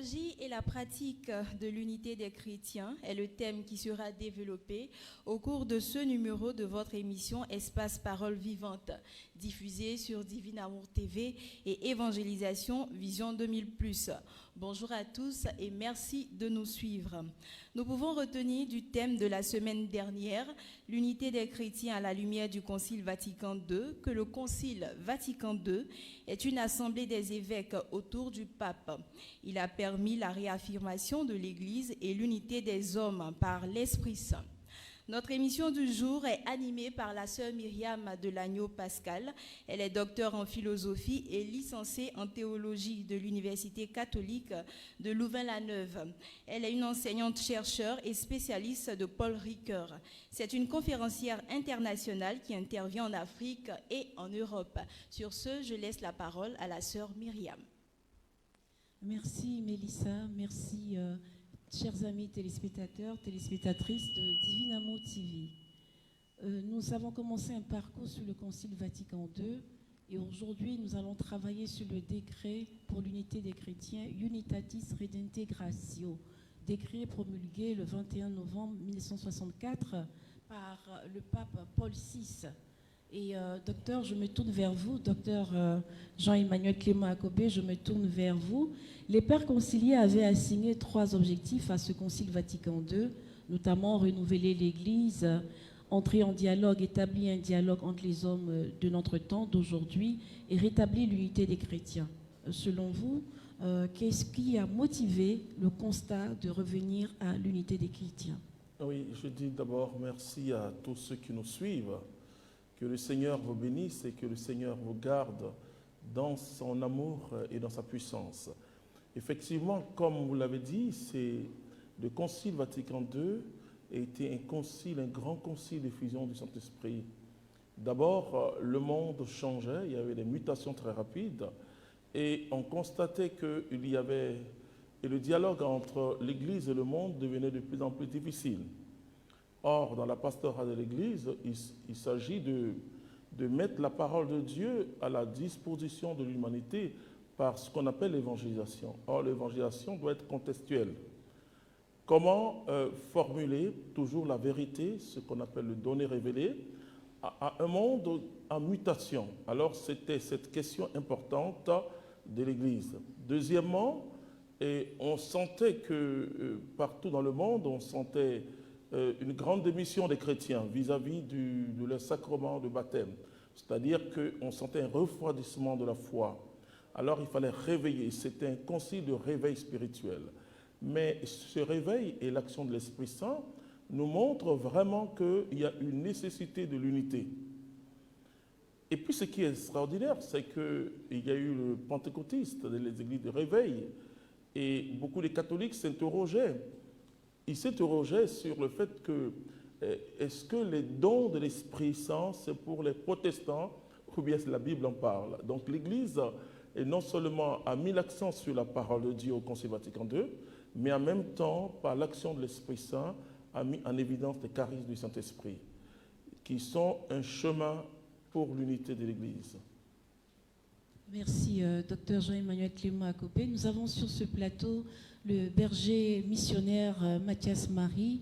L'évangile et la pratique de l'unité des chrétiens est le thème qui sera développé au cours de ce numéro de votre émission Espace Parole Vivante, diffusée sur Divine Amour TV et Évangélisation Vision 2000+. Bonjour à tous et merci de nous suivre. Nous pouvons retenir du thème de la semaine dernière, l'unité des chrétiens à la lumière du Concile Vatican II, que le Concile Vatican II est une assemblée des évêques autour du pape. Il a permis la réaffirmation de l'Église et l'unité des hommes par l'Esprit Saint. Notre émission du jour est animée par la sœur Myriam de Lagneau-Pascal. Elle est docteure en philosophie et licenciée en théologie de l'Université catholique de Louvain-la-Neuve. Elle est une enseignante-chercheur et spécialiste de Paul Ricoeur. C'est une conférencière internationale qui intervient en Afrique et en Europe. Sur ce, je laisse la parole à la sœur Myriam. Merci Mélissa, merci chers amis téléspectateurs, téléspectatrices de Divine Amour TV. Nous avons commencé un parcours sur le Concile Vatican II et aujourd'hui nous allons travailler sur le décret pour l'unité des chrétiens Unitatis Redintegratio, décret promulgué le 21 novembre 1964 par le pape Paul VI. Et docteur, je me tourne vers vous, docteur Jean-Emmanuel Clément Akobé, je me tourne vers vous. Les pères conciliés avaient assigné 3 objectifs à ce Concile Vatican II, notamment renouveler l'Église, entrer en dialogue, établir un dialogue entre les hommes de notre temps, d'aujourd'hui, et rétablir l'unité des chrétiens. Selon vous, qu'est-ce qui a motivé le constat de revenir à l'unité des chrétiens? Oui, je dis d'abord merci à tous ceux qui nous suivent. Que le Seigneur vous bénisse et que le Seigneur vous garde dans son amour et dans sa puissance. Effectivement, comme vous l'avez dit, le Concile Vatican II a été un concile, un grand concile de fusion du Saint-Esprit. D'abord, le monde changeait, il y avait des mutations très rapides et on constatait qu'il y avait, et le dialogue entre l'Église et le monde devenait de plus en plus difficile. Or, dans la pastorale de l'Église, il s'agit de mettre la parole de Dieu à la disposition de l'humanité par ce qu'on appelle l'évangélisation. Or, l'évangélisation doit être contextuelle. Comment formuler toujours la vérité, ce qu'on appelle le donné révélé, à un monde en mutation? Alors, c'était cette question importante de l'Église. Deuxièmement, on sentait que partout dans le monde, on sentait une grande démission des chrétiens vis-à-vis de leur sacrement de baptême. C'est-à-dire qu'on sentait un refroidissement de la foi. Alors il fallait réveiller. C'était un concile de réveil spirituel. Mais ce réveil et l'action de l'Esprit Saint nous montrent vraiment qu'il y a une nécessité de l'unité. Et puis ce qui est extraordinaire, c'est qu'il y a eu le pentecôtiste, les églises de réveil, et beaucoup de catholiques s'interrogeaient. Il s'interrogeait sur le fait que est-ce que les dons de l'Esprit Saint, c'est pour les protestants ou bien la Bible en parle? Donc l'Église non seulement a mis l'accent sur la parole de Dieu au Concile Vatican II, mais en même temps, par l'action de l'Esprit Saint, a mis en évidence les charismes du Saint-Esprit, qui sont un chemin pour l'unité de l'Église. Merci, docteur Jean-Emmanuel Clément Akobé. Nous avons sur ce plateau le berger missionnaire Mathias Marie,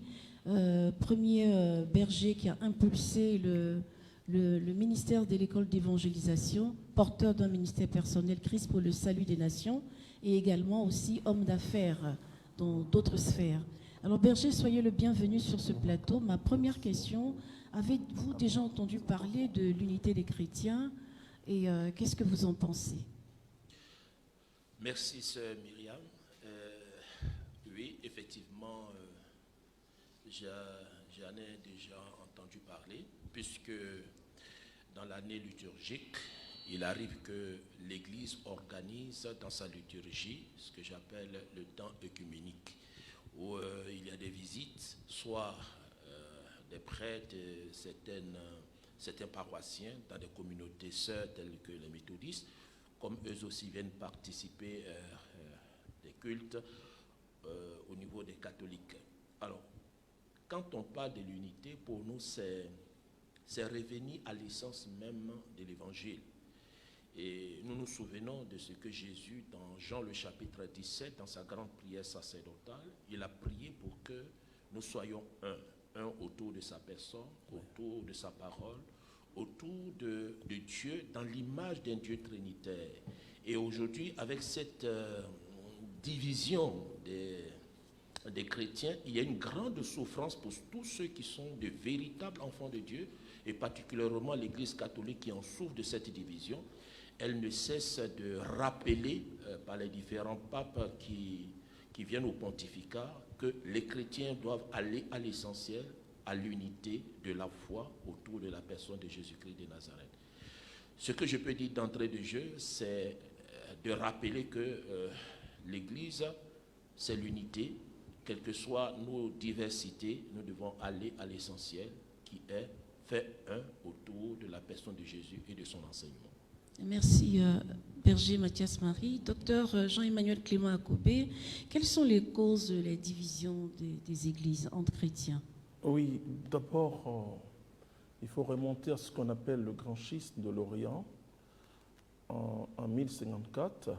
premier berger qui a impulsé le ministère de l'école d'évangélisation, porteur d'un ministère personnel Christ pour le salut des nations, et également aussi homme d'affaires dans d'autres sphères. Alors berger, soyez le bienvenu sur ce plateau. Ma première question, avez-vous déjà entendu parler de l'unité des chrétiens et qu'est-ce que vous en pensez? Merci, sœur Myriam. Oui, effectivement, j'en ai déjà entendu parler, puisque dans l'année liturgique, il arrive que l'Église organise dans sa liturgie ce que j'appelle le temps œcuménique, où il y a des visites, soit des prêtres, certains paroissiens dans des communautés sœurs telles que les méthodistes, comme eux aussi viennent participer des cultes au niveau des catholiques. Alors, quand on parle de l'unité, pour nous, c'est revenir à l'essence même de l'Évangile. Et nous nous souvenons de ce que Jésus, dans Jean le chapitre 17, dans sa grande prière sacerdotale, il a prié pour que nous soyons un autour de sa personne, autour de sa parole, autour de Dieu, dans l'image d'un Dieu trinitaire. Et aujourd'hui, avec cette division des chrétiens, il y a une grande souffrance pour tous ceux qui sont de véritables enfants de Dieu, et particulièrement l'Église catholique qui en souffre de cette division. Elle ne cesse de rappeler par les différents papes qui viennent au pontificat que les chrétiens doivent aller à l'essentiel, à l'unité de la foi autour de la personne de Jésus-Christ de Nazareth. Ce que je peux dire d'entrée de jeu, c'est de rappeler que l'Église, c'est l'unité. Quelles que soient nos diversités, nous devons aller à l'essentiel qui est fait un autour de la personne de Jésus et de son enseignement. Merci, Berger Mathias Marie. Docteur Jean-Emmanuel Clément Akobé, quelles sont les causes de la division des églises entre chrétiens? Oui, d'abord, il faut remonter à ce qu'on appelle le grand schisme de l'Orient en 1054,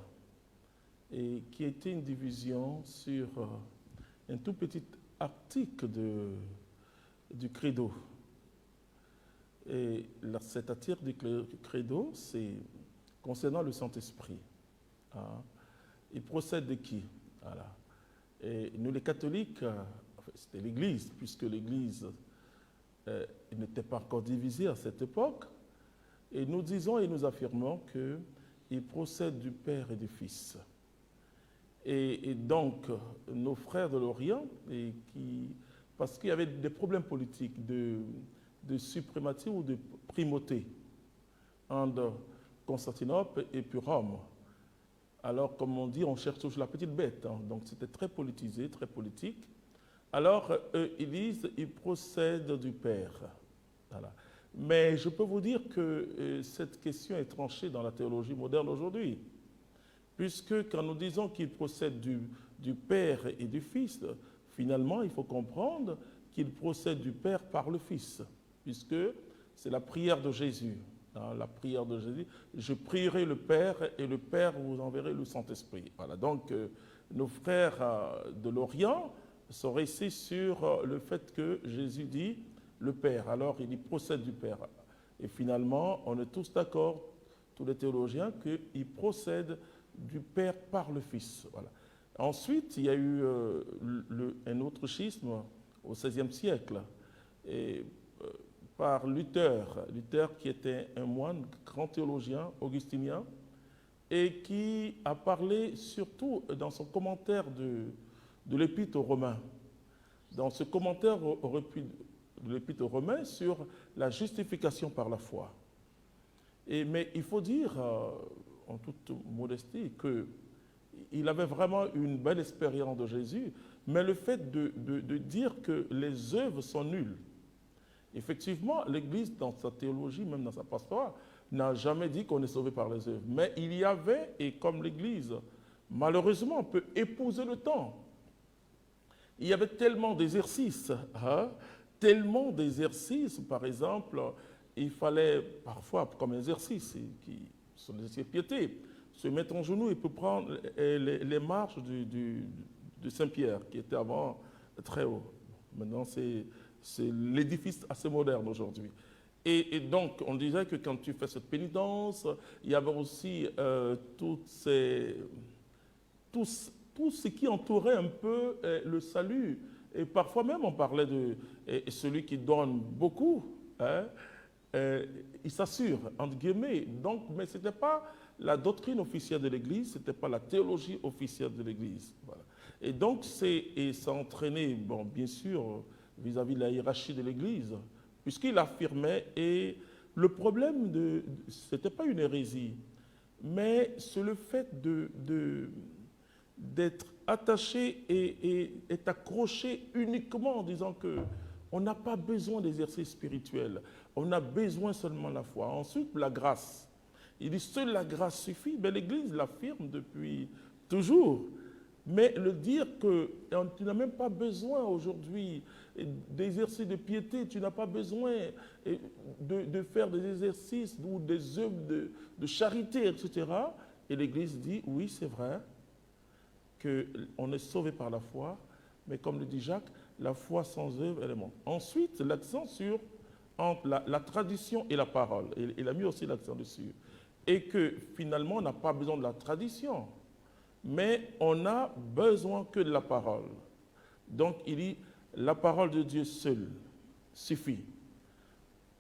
et qui était une division sur un tout petit article du credo. Et cet article du credo, c'est concernant le Saint-Esprit. Hein. Il procède de qui? Voilà. Et nous, les catholiques, c'était l'Église, puisque l'Église n'était pas encore divisée à cette époque. Et nous disons et nous affirmons qu'il procède du Père et du Fils. Et donc, nos frères de l'Orient, parce qu'il y avait des problèmes politiques de suprématie ou de primauté entre Constantinople et puis Rome. Alors, comme on dit, on cherche toujours la petite bête. Hein. Donc, c'était très politisé, très politique. Alors, ils disent, ils procèdent du Père. Voilà. Mais je peux vous dire que cette question est tranchée dans la théologie moderne aujourd'hui. Puisque quand nous disons qu'il procède du Père et du Fils, finalement, il faut comprendre qu'il procède du Père par le Fils. Puisque c'est la prière de Jésus. Hein, la prière de Jésus. Je prierai le Père et le Père vous enverrez le Saint-Esprit. Voilà. Donc, nos frères de l'Orient sont restés sur le fait que Jésus dit le Père. Alors, il y procède du Père. Et finalement, on est tous d'accord, tous les théologiens, qu'il procède du Père par le Fils. Voilà. Ensuite, il y a eu un autre schisme au XVIe siècle. Et, par Luther qui était un moine, grand théologien, augustinien, et qui a parlé surtout dans son commentaire de l'Épître aux Romains, dans ce commentaire de l'Épître aux Romains sur la justification par la foi. Mais il faut dire, en toute modestie, qu'il avait vraiment une belle expérience de Jésus, mais le fait de dire que les œuvres sont nulles. Effectivement, l'Église, dans sa théologie, même dans sa pastorale, n'a jamais dit qu'on est sauvé par les œuvres. Mais il y avait, et comme l'Église, malheureusement, peut épouser le temps. Il y avait tellement d'exercices, hein, par exemple, il fallait parfois, comme exercice, qui sont des exercices de piété, se mettre en genoux et peut prendre les marches de Saint-Pierre, qui était avant très haut. Maintenant, c'est l'édifice assez moderne aujourd'hui. Et donc, on disait que quand tu fais cette pénitence, il y avait aussi tout ce qui entourait un peu le salut. Et parfois même, on parlait de celui qui donne beaucoup, hein, il s'assure, entre guillemets. Donc, mais ce n'était pas la doctrine officielle de l'Église, ce n'était pas la théologie officielle de l'Église. Voilà. Et donc, ça entraînait, bon, bien sûr, vis-à-vis de la hiérarchie de l'Église, puisqu'il affirmait, et le problème, ce n'était pas une hérésie, mais c'est le fait d'être attaché et accroché uniquement en disant qu'on n'a pas besoin d'exercice spirituel, on a besoin seulement de la foi. Ensuite, la grâce. Il dit seule la grâce suffit, mais l'Église l'affirme depuis toujours. Mais le dire que tu n'as même pas besoin aujourd'hui d'exercer de piété, tu n'as pas besoin de faire des exercices ou des œuvres de charité, etc. Et l'Église dit, oui, c'est vrai qu'on est sauvé par la foi, mais comme le dit Jacques, la foi sans œuvre, elle est morte. Ensuite, l'accent sur entre la tradition et la parole. Il a mis aussi l'accent dessus. Et que finalement, on n'a pas besoin de la tradition, mais on a besoin que de la parole. Donc, il dit, la parole de Dieu seule suffit.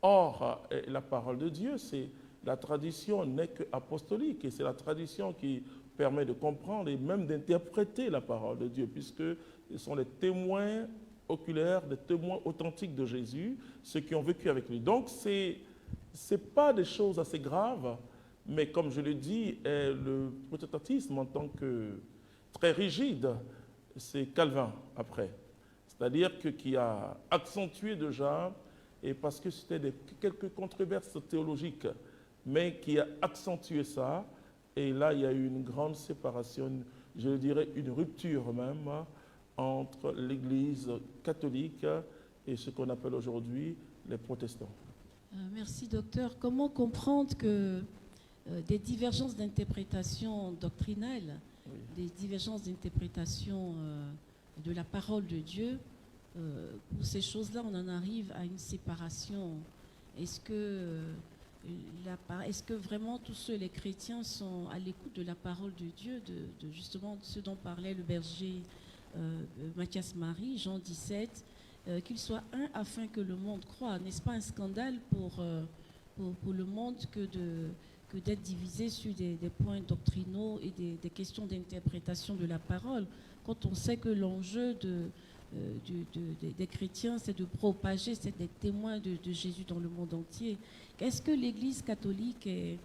Or, la parole de Dieu, c'est la tradition n'est que apostolique, et c'est la tradition qui permet de comprendre et même d'interpréter la parole de Dieu, puisque ce sont les témoins oculaires, des témoins authentiques de Jésus, ceux qui ont vécu avec lui. Donc, ce n'est pas des choses assez graves, mais comme je le dis, le protestantisme en tant que très rigide, c'est Calvin après. C'est-à-dire qui a accentué déjà, et parce que c'était quelques controverses théologiques, mais qui a accentué ça, et là il y a eu une grande séparation, je dirais une rupture même, entre l'Église catholique et ce qu'on appelle aujourd'hui les protestants. Merci, docteur. Comment comprendre que des divergences d'interprétation doctrinale, Oui. des divergences d'interprétation de la parole de Dieu, pour ces choses-là, on en arrive à une séparation? Est-ce que vraiment tous les chrétiens sont à l'écoute de la parole de Dieu, de justement ce dont parlait le berger Mathias Marie, Jean 17, qu'ils soient un afin que le monde croie? N'est-ce pas un scandale pour le monde que d'être divisé sur des points doctrinaux et des questions d'interprétation de la parole, quand on sait que l'enjeu des chrétiens, c'est de propager, c'est d'être témoin de Jésus dans le monde entier? Est-ce que l'Église catholique est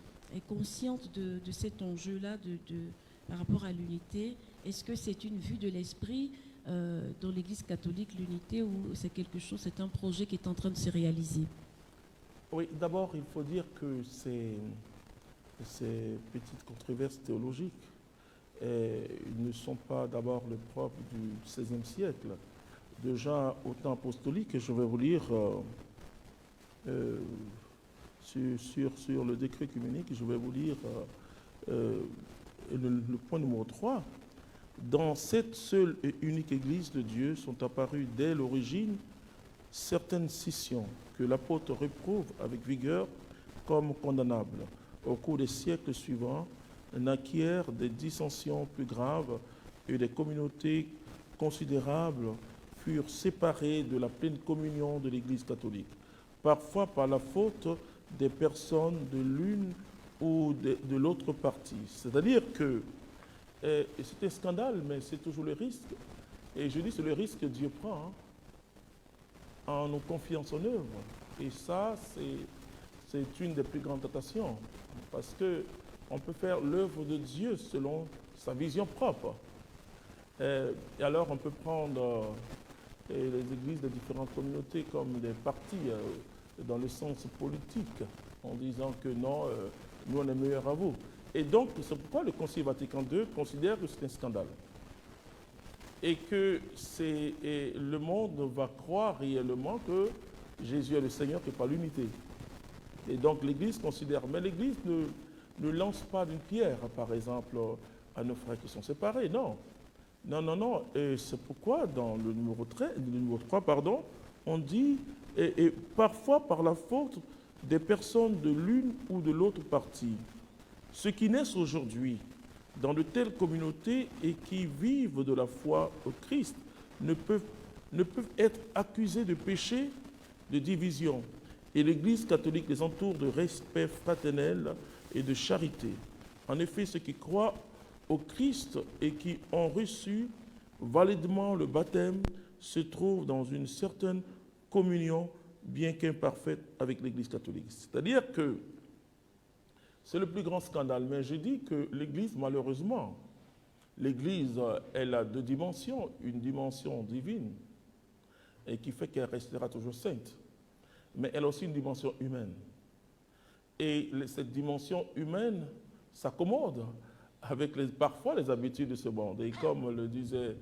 consciente de cet enjeu-là par rapport à l'unité? Est-ce que c'est une vue de l'esprit dans l'Église catholique, l'unité, ou c'est quelque chose, c'est un projet qui est en train de se réaliser? Oui, d'abord, il faut dire que ces petites controverses théologiques ne sont pas d'abord le propre du XVIe siècle. Déjà au temps apostolique, je vais vous lire sur le décret œcuménique, je vais vous lire le point numéro 3. Dans cette seule et unique Église de Dieu sont apparues dès l'origine certaines scissions que l'apôtre réprouve avec vigueur comme condamnables. Au cours des siècles suivants, naquirent des dissensions plus graves et des communautés considérables furent séparées de la pleine communion de l'Église catholique, parfois par la faute des personnes de l'une ou de l'autre partie. C'est-à-dire que c'est un scandale, mais c'est toujours le risque. Et je dis c'est le risque que Dieu prend en nous confiant son œuvre. Et ça, c'est une des plus grandes tentations, parce qu'on peut faire l'œuvre de Dieu selon sa vision propre. Et alors on peut prendre les églises de différentes communautés comme des partis dans le sens politique, en disant que non, nous on est meilleurs à vous. Et donc c'est pourquoi le Concile Vatican II considère que c'est un scandale. Et que le monde va croire réellement que Jésus est le Seigneur, que par l'unité. Et donc l'Église considère, mais l'Église ne lance pas d'une pierre, par exemple, à nos frères qui sont séparés, non. Non. Et c'est pourquoi dans le numéro 3, on dit, et parfois par la faute des personnes de l'une ou de l'autre partie. Ceux qui naissent aujourd'hui dans de telles communautés et qui vivent de la foi au Christ ne peuvent être accusés de péché, de division. Et l'Église catholique les entoure de respect fraternel et de charité. En effet, ceux qui croient au Christ et qui ont reçu validement le baptême se trouvent dans une certaine communion, bien qu'imparfaite, avec l'Église catholique. C'est-à-dire que c'est le plus grand scandale. Mais je dis que l'Église, malheureusement, l'Église, elle a deux dimensions. Une dimension divine, et qui fait qu'elle restera toujours sainte. Mais elle a aussi une dimension humaine. Et cette dimension humaine s'accommode avec parfois les habitudes de ce monde. Et comme le disait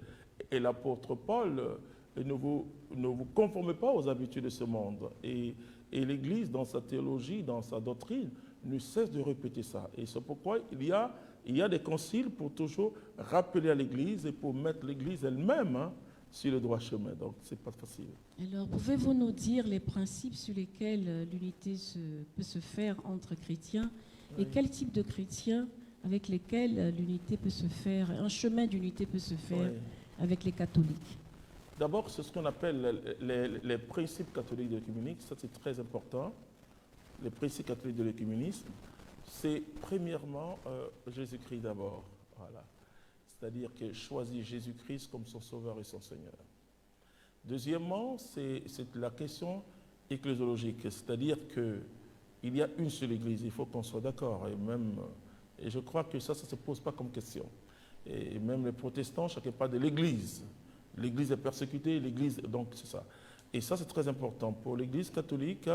l'apôtre Paul, ne vous conformez pas aux habitudes de ce monde. Et l'Église, dans sa théologie, dans sa doctrine, ne cesse de répéter ça. Et c'est pourquoi il y a des conciles pour toujours rappeler à l'Église et pour mettre l'Église elle-même sur le droit chemin. Donc, ce n'est pas facile. Alors, pouvez-vous nous dire les principes sur lesquels l'unité peut se faire entre chrétiens et quel type de chrétiens avec lesquels l'unité peut se faire, un chemin d'unité peut se faire avec les catholiques? D'abord, c'est ce qu'on appelle les principes catholiques de l'œcuménisme. Ça, c'est très important. Les principes catholiques de l'œcuménisme, c'est premièrement Jésus-Christ d'abord. Voilà. C'est-à-dire que choisit Jésus-Christ comme son sauveur et son Seigneur. Deuxièmement, c'est la question ecclésiologique, c'est-à-dire qu'il y a une seule Église, il faut qu'on soit d'accord. Et je crois que ça ne se pose pas comme question. Et même les protestants, chacun parle de l'Église. L'Église est persécutée, l'Église, donc c'est ça. Et ça, c'est très important pour l'Église catholique.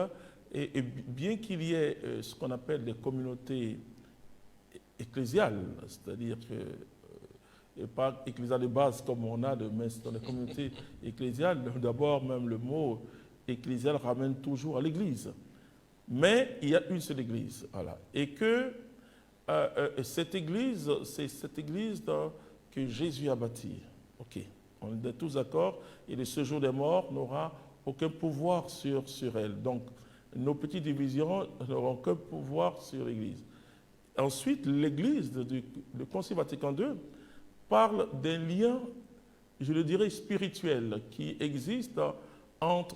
Et bien qu'il y ait ce qu'on appelle des communautés ecclésiales, c'est-à-dire que et pas ecclésial de base comme on a, mais dans les communautés ecclésiales, d'abord même le mot ecclésial ramène toujours à l'église. Mais il y a une seule église. Voilà. Et que cette église, c'est cette église que Jésus a bâtie. Ok, on est tous d'accord, et le séjour des morts n'aura aucun pouvoir sur elle. Donc, nos petites divisions n'auront aucun pouvoir sur l'église. Ensuite, l'église du Concile Vatican II parle d'un lien, je le dirais, spirituel qui existe entre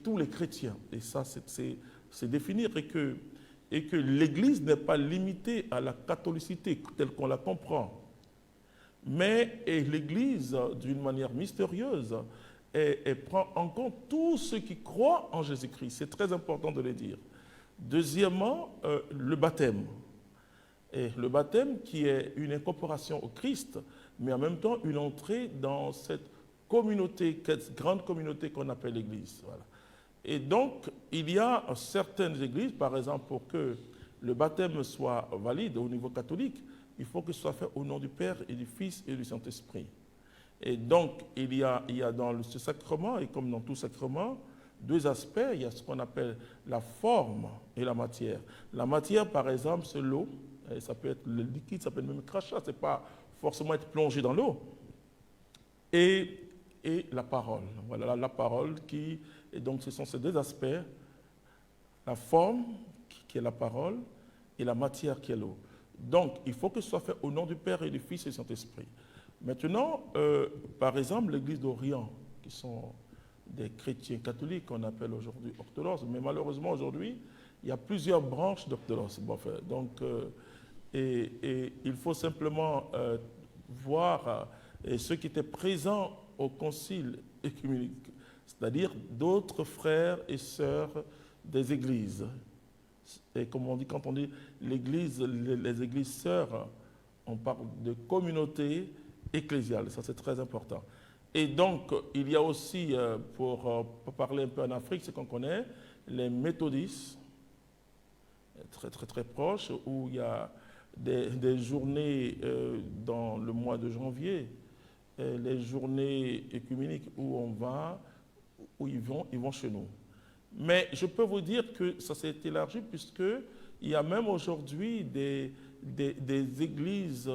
tous les chrétiens. Et ça, c'est définir et que l'Église n'est pas limitée à la catholicité telle qu'on la comprend. Mais l'Église, d'une manière mystérieuse, elle prend en compte tous ceux qui croient en Jésus-Christ. C'est très important de le dire. Deuxièmement, le baptême. Et le baptême qui est une incorporation au Christ, mais en même temps une entrée dans cette communauté, cette grande communauté qu'on appelle l'Église. Voilà. Et donc, il y a certaines églises, par exemple, pour que le baptême soit valide au niveau catholique, il faut que ce soit fait au nom du Père et du Fils et du Saint-Esprit. Et donc, il y a dans ce sacrement, et comme dans tout sacrement, deux aspects. Il y a ce qu'on appelle la forme et la matière. La matière, par exemple, c'est l'eau. Ça peut être le liquide, ça peut être même le crachat, ce n'est pas forcément être plongé dans l'eau. Et la parole. Voilà, la parole qui... Et donc, ce sont ces deux aspects. La forme, qui est la parole, et la matière, qui est l'eau. Donc, il faut que ce soit fait au nom du Père et du Fils et du Saint-Esprit. Maintenant, par exemple, l'Église d'Orient, qui sont des chrétiens catholiques qu'on appelle aujourd'hui orthodoxes, mais malheureusement, aujourd'hui, il y a plusieurs branches d'orthodoxes. Bon, enfin, donc... Et il faut simplement voir ceux qui étaient présents au concile œcuménique, c'est-à-dire d'autres frères et sœurs des églises. Et comme on dit, quand on dit l'église, les églises sœurs, on parle de communauté ecclésiale, ça c'est très important. Et donc, il y a aussi, pour parler un peu en Afrique, ce qu'on connaît, les méthodistes, très très très proches, où il y a des journées dans le mois de janvier, les journées œcuméniques où on va, où ils vont chez nous. Mais je peux vous dire que ça s'est élargi puisqu'il y a même aujourd'hui des églises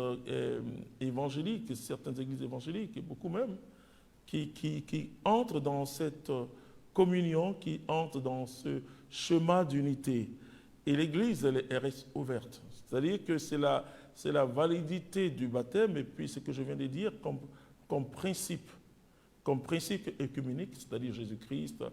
évangéliques, certaines églises évangéliques, et beaucoup même, qui entrent dans cette communion, qui entrent dans ce chemin d'unité. Et l'Église, elle reste ouverte. C'est-à-dire que c'est la validité du baptême et puis ce que je viens de dire comme principe œcuménique, c'est-à-dire Jésus-Christ,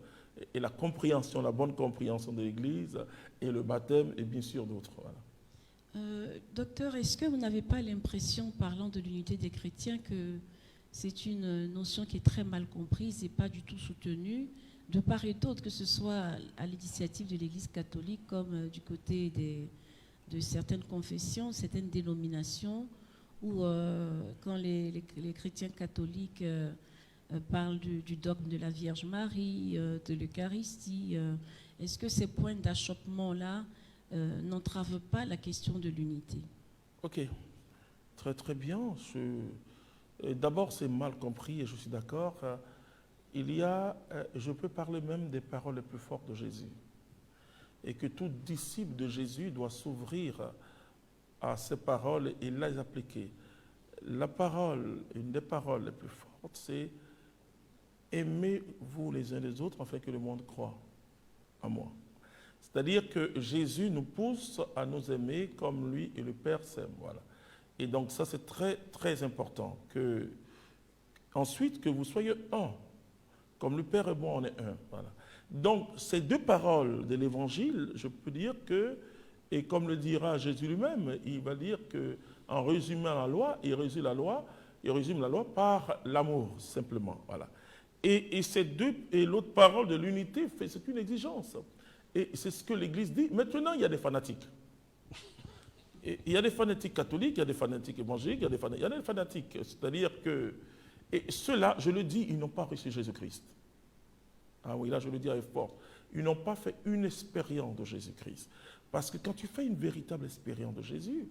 et la compréhension, la bonne compréhension de l'Église, et le baptême, et bien sûr d'autres. Voilà. Docteur, est-ce que vous n'avez pas l'impression, parlant de l'unité des chrétiens, que c'est une notion qui est très mal comprise et pas du tout soutenue de part et d'autre, que ce soit à l'initiative de l'Église catholique comme du côté de certaines confessions, certaines dénominations, où quand les chrétiens catholiques parlent du dogme de la Vierge Marie, de l'Eucharistie, est-ce que ces points d'achoppement-là n'entravent pas la question de l'unité? Ok. Très très bien. D'abord, c'est mal compris et je suis d'accord. Je peux parler même des paroles les plus fortes de Jésus. Et que tout disciple de Jésus doit s'ouvrir à ces paroles et les appliquer. La parole, une des paroles les plus fortes, c'est « Aimez-vous les uns les autres afin que le monde croie à moi ». C'est-à-dire que Jésus nous pousse à nous aimer comme lui et le Père s'aiment. Voilà. Et donc ça, c'est très, très important. Ensuite, que vous soyez un. Comme le Père et moi, on est un. Voilà. Donc, ces deux paroles de l'Évangile, je peux dire que, et comme le dira Jésus lui-même, il va dire qu'en résumant la loi, il résume la loi par l'amour, simplement. Voilà. Et l'autre parole de l'unité, c'est une exigence. Et c'est ce que l'Église dit. Maintenant, il y a des fanatiques. Et il y a des fanatiques catholiques, il y a des fanatiques évangéliques, il y a des fanatiques. C'est-à-dire que, et ceux-là, je le dis, ils n'ont pas reçu Jésus-Christ. Ah oui, là, je le dis avec force. Ils n'ont pas fait une expérience de Jésus-Christ. Parce que quand tu fais une véritable expérience de Jésus,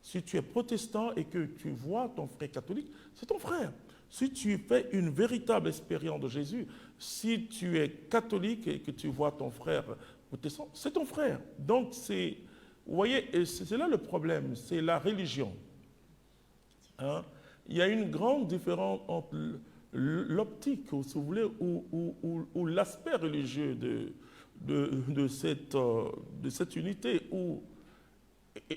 si tu es protestant et que tu vois ton frère catholique, c'est ton frère. Si tu fais une véritable expérience de Jésus, si tu es catholique et que tu vois ton frère protestant, c'est ton frère. Donc, vous voyez, c'est là le problème, c'est la religion. Hein? Il y a une grande différence entre l'optique, si vous voulez, ou l'aspect religieux de cette unité où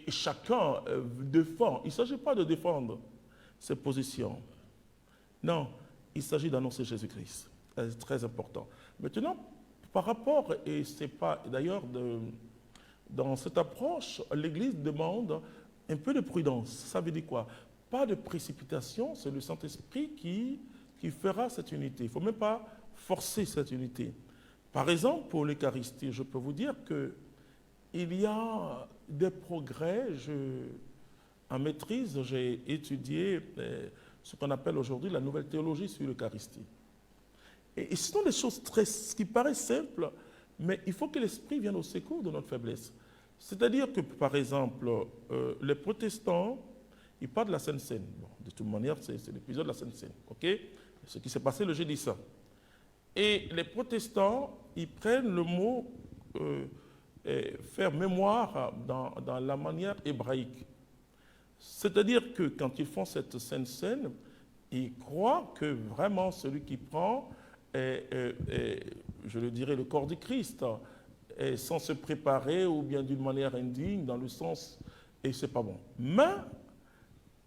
chacun défend. Il ne s'agit pas de défendre ses positions. Non, il s'agit d'annoncer Jésus-Christ. C'est très important. Maintenant, par rapport, et c'est pas d'ailleurs dans cette approche, l'Église demande un peu de prudence. Ça veut dire quoi? Pas de précipitation, c'est le Saint-Esprit qui fera cette unité. Il ne faut même pas forcer cette unité. Par exemple, pour l'Eucharistie, je peux vous dire qu'il y a des progrès. En maîtrise, j'ai étudié ce qu'on appelle aujourd'hui la nouvelle théologie sur l'Eucharistie. Et ce sont des choses qui paraissent simples, mais il faut que l'Esprit vienne au secours de notre faiblesse. C'est-à-dire que, par exemple, les protestants, ils parlent de la Sainte Seine. Bon, de toute manière, c'est l'épisode de la Sainte Seine. Okay? Ce qui s'est passé le jeudi saint. Et les protestants, ils prennent le mot faire mémoire dans la manière hébraïque. C'est-à-dire que quand ils font cette Sainte Seine, ils croient que vraiment celui qui prend, je le dirais, le corps du Christ, sans se préparer ou bien d'une manière indigne, dans le sens, et c'est pas bon. Mais,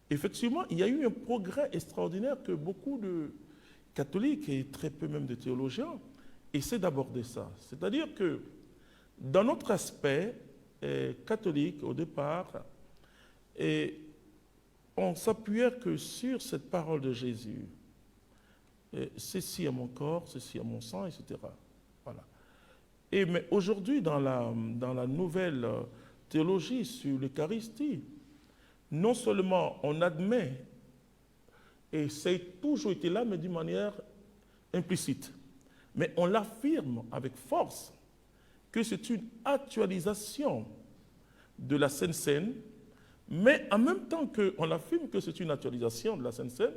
effectivement, il y a eu un progrès extraordinaire que beaucoup de catholiques et très peu même de théologiens essaient d'aborder ça. C'est-à-dire que dans notre aspect catholique, au départ, on s'appuyait que sur cette parole de Jésus. Ceci est mon corps, ceci est mon sang, etc. Voilà. Mais aujourd'hui, dans la nouvelle théologie sur l'Eucharistie, non seulement on admet, et c'est toujours été là, mais d'une manière implicite, mais on l'affirme avec force que c'est une actualisation de la Sainte Seine, mais en même temps qu'on affirme que c'est une actualisation de la Sainte Seine,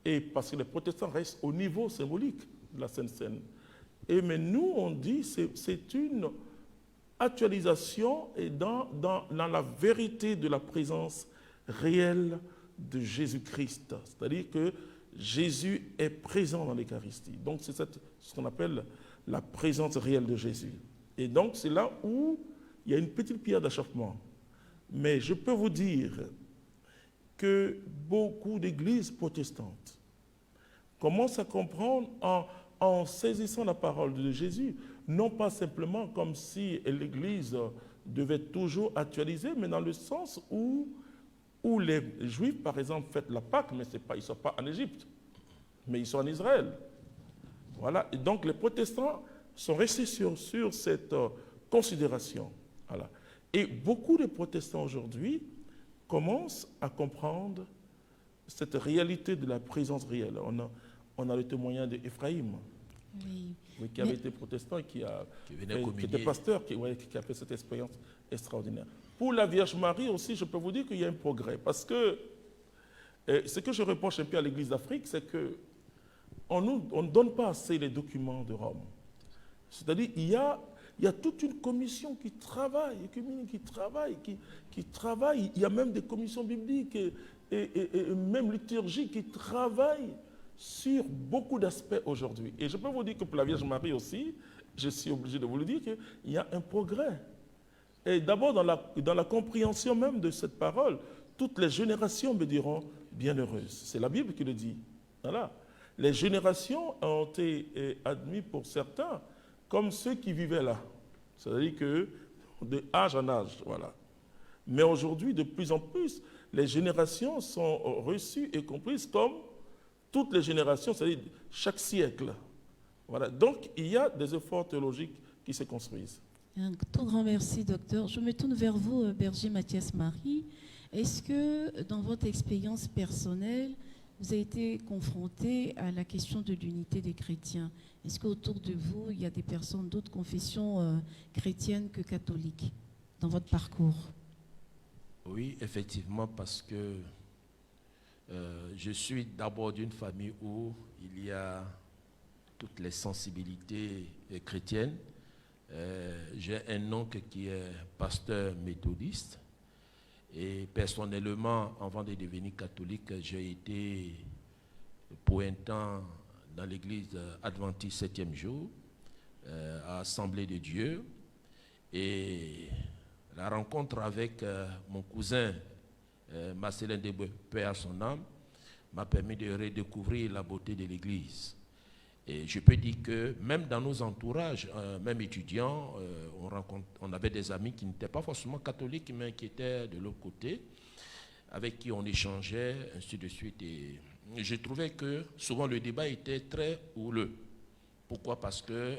et parce que les protestants restent au niveau symbolique de la Sainte Seine. Mais nous, on dit que c'est une actualisation et dans la vérité de la présence réelle de Jésus-Christ. C'est-à-dire que Jésus est présent dans l'Eucharistie. Donc c'est ce qu'on appelle la présence réelle de Jésus. Et donc c'est là où il y a une petite pierre d'achoppement. Mais je peux vous dire que beaucoup d'églises protestantes commencent à comprendre en saisissant la parole de Jésus, non pas simplement comme si l'Église devait toujours actualiser, mais dans le sens où les Juifs, par exemple, fêtent la Pâque, mais ils ne sont pas en Égypte, mais ils sont en Israël. Voilà. Et donc les protestants sont restés sur cette considération. Voilà. Et beaucoup de protestants aujourd'hui commencent à comprendre cette réalité de la présence réelle. On a le témoignage d'Éphraïm. Oui. Oui, qui avait été protestant et qui était pasteur, qui a fait cette expérience extraordinaire. Pour la Vierge Marie aussi, je peux vous dire qu'il y a un progrès. Parce que ce que je reproche un peu à l'Église d'Afrique, c'est qu'on ne donne pas assez les documents de Rome. C'est-à-dire qu'il y a toute une commission qui travaille, qui travaille. Il y a même des commissions bibliques et même liturgiques qui travaillent sur beaucoup d'aspects aujourd'hui. Et je peux vous dire que pour la Vierge Marie aussi, je suis obligé de vous le dire, qu'il y a un progrès. Et d'abord, dans la compréhension même de cette parole, toutes les générations me diront bienheureuses. C'est la Bible qui le dit. Voilà. Les générations ont été admises pour certains comme ceux qui vivaient là. C'est-à-dire que de âge en âge, voilà. Mais aujourd'hui, de plus en plus, les générations sont reçues et comprises comme toutes les générations, c'est-à-dire chaque siècle. Voilà. Donc, il y a des efforts théologiques qui se construisent. Un tout grand merci, docteur. Je me tourne vers vous, berger Mathias Marie. Est-ce que, dans votre expérience personnelle, vous avez été confronté à la question de l'unité des chrétiens? Est-ce qu'autour de vous, il y a des personnes d'autres confessions chrétiennes que catholiques dans votre parcours? Oui, effectivement, parce que je suis d'abord d'une famille où il y a toutes les sensibilités chrétiennes. J'ai un oncle qui est pasteur méthodiste. Et personnellement, avant de devenir catholique, j'ai été pour un temps dans l'église adventiste 7e jour, à Assemblée de Dieu. Et la rencontre avec mon cousin Marcelin Deboué, paix à son âme, m'a permis de redécouvrir la beauté de l'église. Et je peux dire que même dans nos entourages, même étudiants, on avait des amis qui n'étaient pas forcément catholiques, mais qui étaient de l'autre côté, avec qui on échangeait, ainsi de suite. Et je trouvais que souvent le débat était très houleux. Pourquoi? Parce que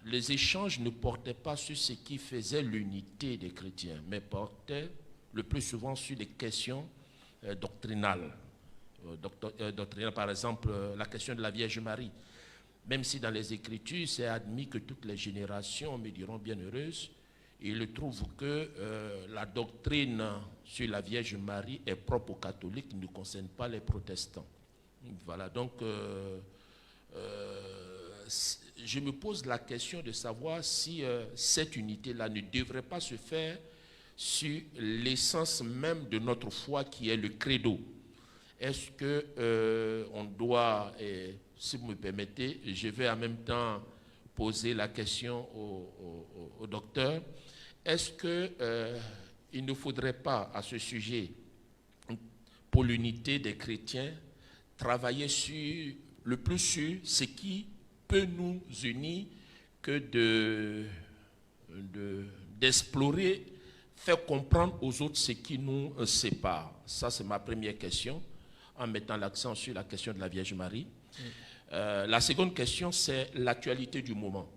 les échanges ne portaient pas sur ce qui faisait l'unité des chrétiens, mais portaient le plus souvent sur des questions doctrinales. Doctrinale, par exemple, la question de la Vierge Marie. Même si dans les Écritures, c'est admis que toutes les générations me diront bienheureuses, il trouve que la doctrine sur la Vierge Marie est propre aux catholiques, ne concerne pas les protestants. Voilà, donc je me pose la question de savoir si cette unité-là ne devrait pas se faire sur l'essence même de notre foi qui est le credo. Est-ce qu'on doit, si vous me permettez, je vais en même temps poser la question au docteur, est-ce qu'il ne faudrait pas à ce sujet, pour l'unité des chrétiens, travailler le plus sur ce qui peut nous unir que d'explorer, faire comprendre aux autres ce qui nous sépare? Ça, c'est ma première question, en mettant l'accent sur la question de la Vierge Marie. La seconde question, c'est l'actualité du moment.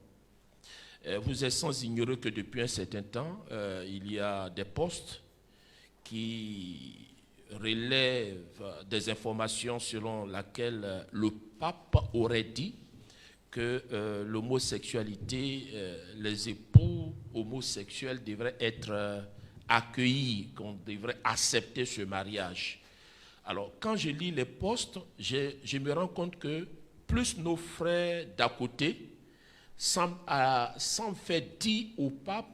Vous êtes sans ignorer que depuis un certain temps, il y a des postes qui relèvent des informations selon lesquelles le pape aurait dit que l'homosexualité, les époux homosexuels devraient être accueillis, qu'on devrait accepter ce mariage. Alors, quand je lis les postes, je me rends compte que plus nos frères d'à côté semblent faire dire au pape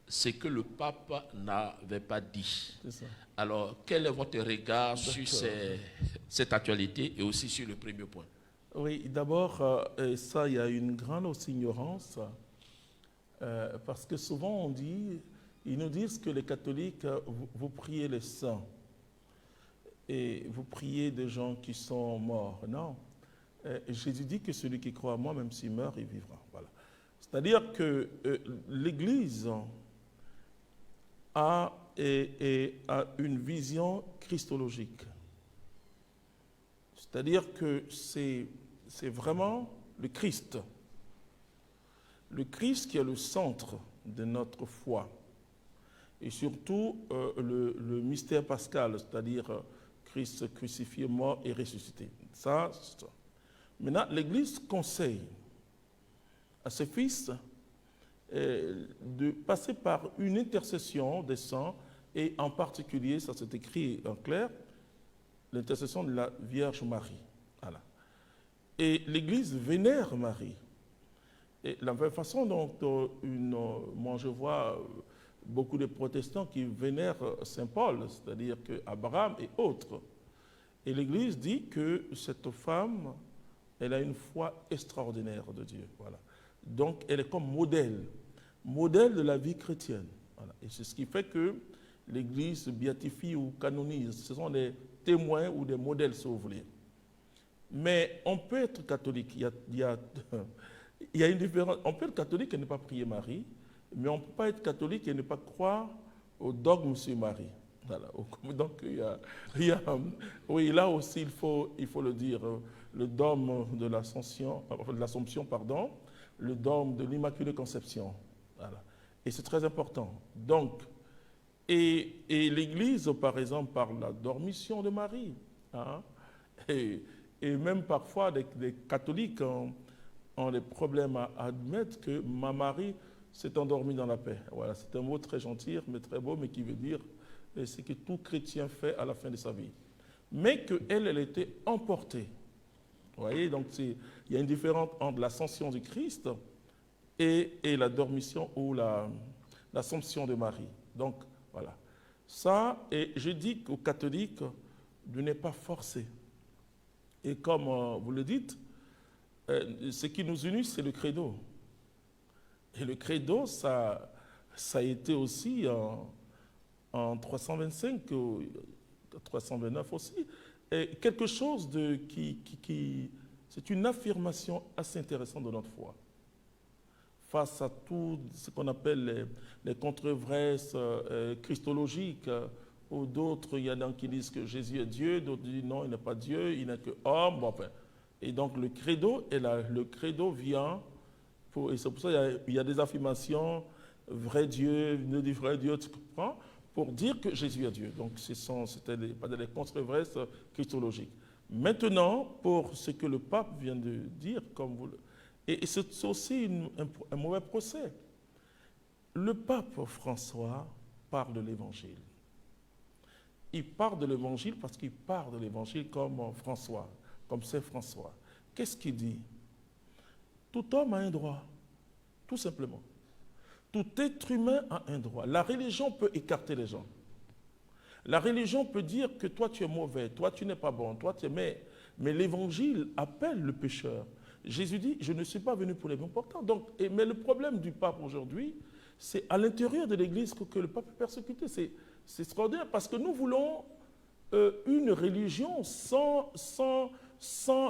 ce que le pape n'avait pas dit. Alors, quel est votre regard sur cette actualité et aussi sur le premier point? Oui, d'abord, ça, il y a une grande aussi ignorance, parce que souvent ils nous disent que les catholiques, vous priez les saints. Et vous priez des gens qui sont morts. Non. Jésus dit que celui qui croit à moi, même s'il meurt, il vivra. Voilà. C'est-à-dire que l'Église a une vision christologique. C'est-à-dire que c'est vraiment le Christ. Le Christ qui est le centre de notre foi. Et surtout le mystère pascal, c'est-à-dire Christ crucifié, mort et ressuscité. Ça. Maintenant, l'Église conseille à ses fils de passer par une intercession des saints, et en particulier, ça c'est écrit en clair, l'intercession de la Vierge Marie. Voilà. Et l'Église vénère Marie. Et la même façon dont moi je vois beaucoup de protestants qui vénèrent Saint Paul, c'est-à-dire que Abraham et autres. Et l'Église dit que cette femme, elle a une foi extraordinaire de Dieu. Voilà. Donc elle est comme modèle de la vie chrétienne. Voilà. Et c'est ce qui fait que l'Église béatifie ou canonise. Ce sont des témoins ou des modèles, si vous voulez. Mais on peut être catholique. Il y a une différence. On peut être catholique et ne pas prier Marie, mais on ne peut pas être catholique et ne pas croire au dogme sur Marie. Voilà. Donc, oui, là aussi, il faut le dire, le dogme de l'Assomption, le dogme de l'Immaculée Conception. Voilà. Et c'est très important. Donc, et l'Église, par exemple, par la dormition de Marie, hein, et même parfois des catholiques ont des problèmes à admettre que ma Marie s'est endormie dans la paix. Voilà, c'est un mot très gentil, mais très beau, mais qui veut dire ce que tout chrétien fait à la fin de sa vie. Mais qu'elle était emportée. Vous voyez, donc il y a une différence entre l'ascension du Christ et la dormition ou l'assomption de Marie. Donc, voilà. Ça, et je dis aux catholiques de ne pas forcer. Et comme vous le dites, ce qui nous unit, c'est le credo. Et le credo, ça a été aussi en 325, 329 aussi, et quelque chose c'est une affirmation assez intéressante de notre foi. Face à tout ce qu'on appelle les controverses christologiques, ou d'autres, il y en a qui disent que Jésus est Dieu, d'autres disent non, il n'est pas Dieu, il n'est que homme. Bon, enfin. Et donc le credo est là. Le credo vient, et c'est pour ça qu'il y a des affirmations, vrai Dieu, ne dit vrai Dieu, tu comprends, pour dire que Jésus est Dieu. Donc c'était pas des controverses christologiques. Maintenant, pour ce que le pape vient de dire, et c'est aussi un mauvais procès. Le pape François parle de l'Évangile. Il parle de l'Évangile parce qu'il parle de l'Évangile comme François, comme Saint François. Qu'est-ce qu'il dit? Tout homme a un droit, tout simplement. Tout être humain a un droit. La religion peut écarter les gens. La religion peut dire que toi tu es mauvais, toi tu n'es pas bon, toi tu es... Mais l'Évangile appelle le pécheur. Jésus dit, je ne suis pas venu pour les bons portants. Donc, mais le problème du pape aujourd'hui, c'est à l'intérieur de l'Église que le pape est persécuté. C'est extraordinaire parce que nous voulons une religion sans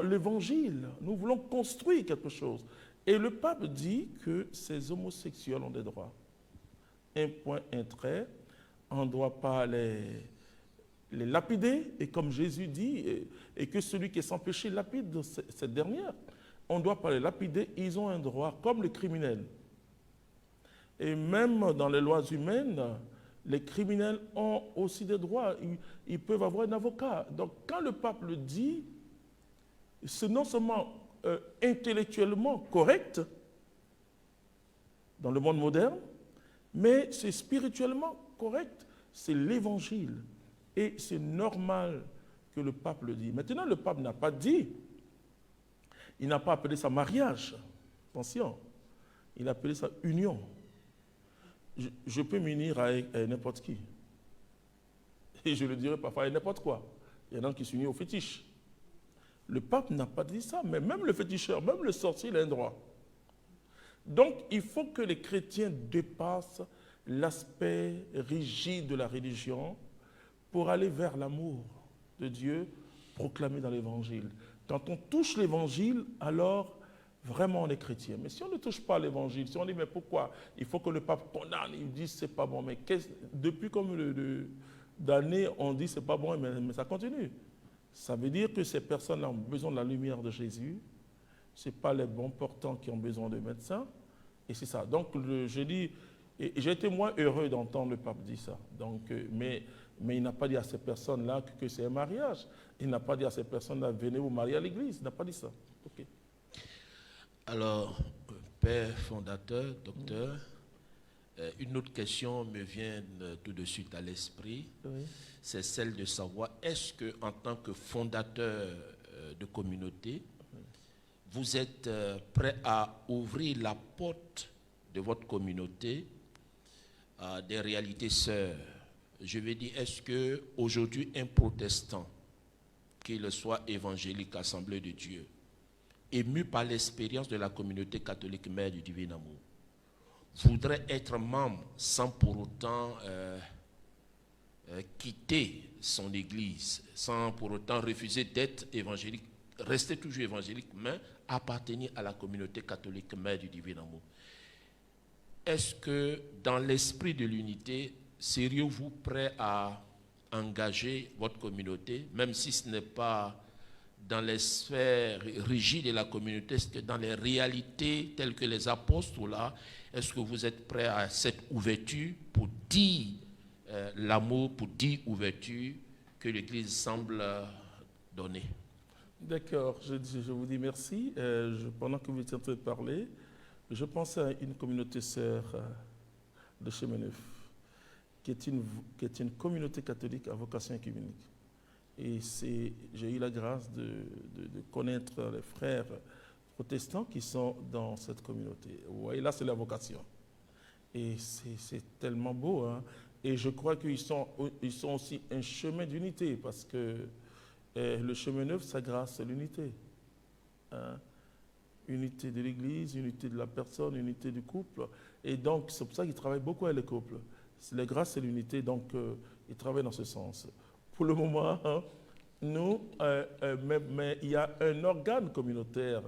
l'Évangile. Nous voulons construire quelque chose. Et le pape dit que ces homosexuels ont des droits. Un point, un trait. On ne doit pas les lapider. Et comme Jésus dit, et que celui qui est sans péché lapide cette dernière, on ne doit pas les lapider. Ils ont un droit comme les criminels. Et même dans les lois humaines, les criminels ont aussi des droits. Ils peuvent avoir un avocat. Donc quand le pape le dit, c'est non seulement intellectuellement correct dans le monde moderne, mais c'est spirituellement correct. C'est l'Évangile. Et c'est normal que le pape le dise. Maintenant, le pape n'a pas dit, il n'a pas appelé ça mariage. Attention, il a appelé ça union. Je peux m'unir avec n'importe qui. Et je le dirais parfois avec n'importe quoi. Il y en a qui s'unissent au fétiche. Le pape n'a pas dit ça, mais même le féticheur, même le sorcier, il a un droit. Donc, il faut que les chrétiens dépassent l'aspect rigide de la religion pour aller vers l'amour de Dieu proclamé dans l'Évangile. Quand on touche l'Évangile, alors vraiment on est chrétien. Mais si on ne touche pas l'Évangile, si on dit mais pourquoi il faut que le pape condamne, il dit c'est pas bon, mais depuis comme d'années on dit c'est pas bon, mais ça continue. Ça veut dire que ces personnes-là ont besoin de la lumière de Jésus. Ce n'est pas les bons portants qui ont besoin de médecins. Et c'est ça. Donc, je dis, et j'ai été moins heureux d'entendre le pape dire ça. Donc, mais il n'a pas dit à ces personnes-là que c'est un mariage. Il n'a pas dit à ces personnes-là, venez vous marier à l'église. Il n'a pas dit ça. Ok. Alors, père fondateur, docteur, une autre question me vient tout de suite à l'esprit. Oui. C'est celle de savoir, est-ce que en tant que fondateur de communauté, vous êtes prêt à ouvrir la porte de votre communauté à des réalités sœurs? Je veux dire, est-ce que aujourd'hui un protestant, qu'il soit évangélique, Assemblée de Dieu, ému par l'expérience de la communauté catholique Mère du Divin Amour, voudrait être membre sans pour autant quitter son église, sans pour autant refuser d'être évangélique, rester toujours évangélique, mais appartenir à la communauté catholique Mère du Divin Amour? Est-ce que dans l'esprit de l'unité, seriez-vous prêt à engager votre communauté, même si ce n'est pas dans les sphères rigides de la communauté, est-ce que dans les réalités telles que les apôtres là, est-ce que vous êtes prêt à cette ouverture pour dire l'amour, pour dire ouverture que l'Église semble donner? D'accord, je vous dis merci. Pendant que vous étiez en train de parler, je pensais à une communauté sœur de Chemin-Neuf, qui est une communauté catholique à vocation œcuménique. Et j'ai eu la grâce de connaître les frères protestants qui sont dans cette communauté. Vous voyez, là, c'est la vocation. Et c'est tellement beau. Hein? Et je crois qu'ils sont aussi un chemin d'unité, parce que le chemin neuf, sa grâce, c'est l'unité. Hein? Unité de l'Église, unité de la personne, unité du couple. Et donc, c'est pour ça qu'ils travaillent beaucoup avec les couples. La grâce, c'est l'unité, donc ils travaillent dans ce sens. Pour le moment, hein, nous, mais il y a un organe communautaire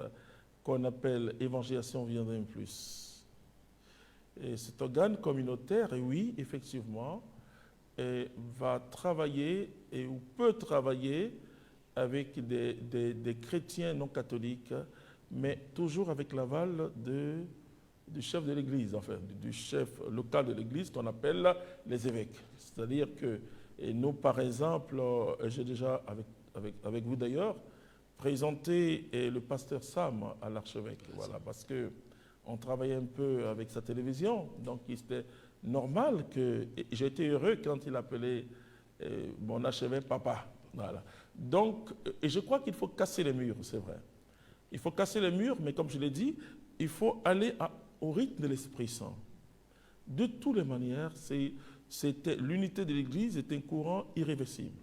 qu'on appelle Évangélisation Viendrait Plus. Et cet organe communautaire, oui, effectivement, va travailler ou peut travailler avec des chrétiens non catholiques, mais toujours avec l'aval du chef de l'Église, enfin, du chef local de l'Église qu'on appelle les évêques. C'est-à-dire que nous, par exemple, j'ai déjà, avec vous d'ailleurs, présenté le pasteur Sam à l'archevêque, voilà, parce qu'on travaillait un peu avec sa télévision, donc c'était normal que... J'ai été heureux quand il appelait mon archevêque papa. Voilà. Donc, et je crois qu'il faut casser les murs, c'est vrai. Il faut casser les murs, mais comme je l'ai dit, il faut aller au rythme de l'Esprit Saint. De toutes les manières, l'unité de l'Église est un courant irréversible.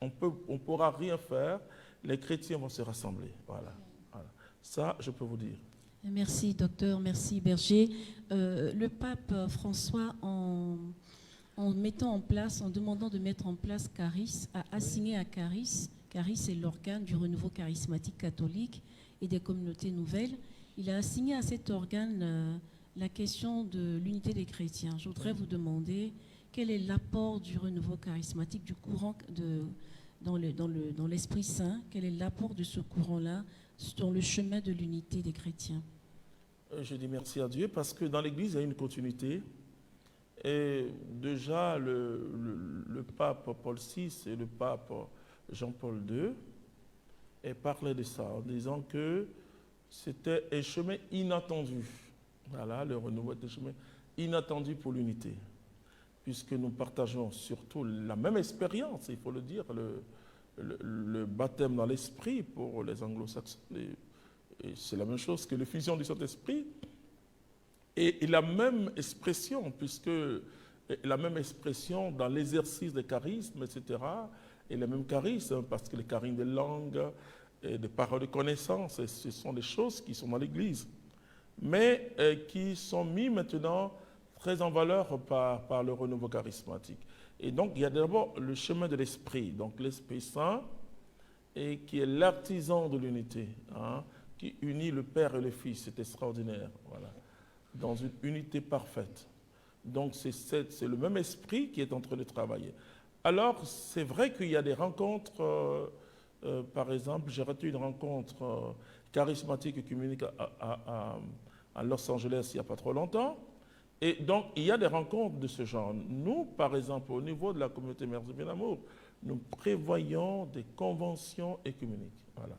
On ne pourra rien faire, les chrétiens vont se rassembler. Voilà. Voilà. Ça, je peux vous dire. Merci, docteur. Merci, Berger. Le pape François, en demandant de mettre en place Caris, a assigné à Caris est l'organe du renouveau charismatique catholique et des communautés nouvelles. Il a assigné à cet organe la question de l'unité des chrétiens. Je voudrais vous demander quel est l'apport du renouveau charismatique, du courant dans l'Esprit Saint, quel est l'apport de ce courant-là dans le chemin de l'unité des chrétiens? Je dis merci à Dieu parce que dans l'Église, il y a une continuité. Et déjà, le pape Paul VI et le pape Jean-Paul II parlaient de ça en disant que c'était un chemin inattendu. Voilà, le renouveau est un chemin inattendu pour l'unité, puisque nous partageons surtout la même expérience, il faut le dire, le baptême dans l'esprit pour les anglo-saxons. Et c'est la même chose que l'effusion du Saint-Esprit. Et la même expression, puisque la même expression dans l'exercice des charismes, etc., et les mêmes charismes, parce que les charismes des langues, et des paroles de connaissance, ce sont des choses qui sont dans l'Église, mais qui sont mis maintenant très en valeur par le renouveau charismatique. Et donc, il y a d'abord le chemin de l'Esprit, donc l'Esprit Saint, et qui est l'artisan de l'unité, hein, qui unit le Père et le Fils. C'est extraordinaire, voilà, dans une unité parfaite. Donc, c'est le même esprit qui est en train de travailler. Alors, c'est vrai qu'il y a des rencontres, par exemple, j'ai raté une rencontre charismatique œcuménique à Los Angeles il n'y a pas trop longtemps. Et donc, il y a des rencontres de ce genre. Nous, par exemple, au niveau de la communauté Mère du Divin Amour, nous prévoyons des conventions œcuméniques. Voilà.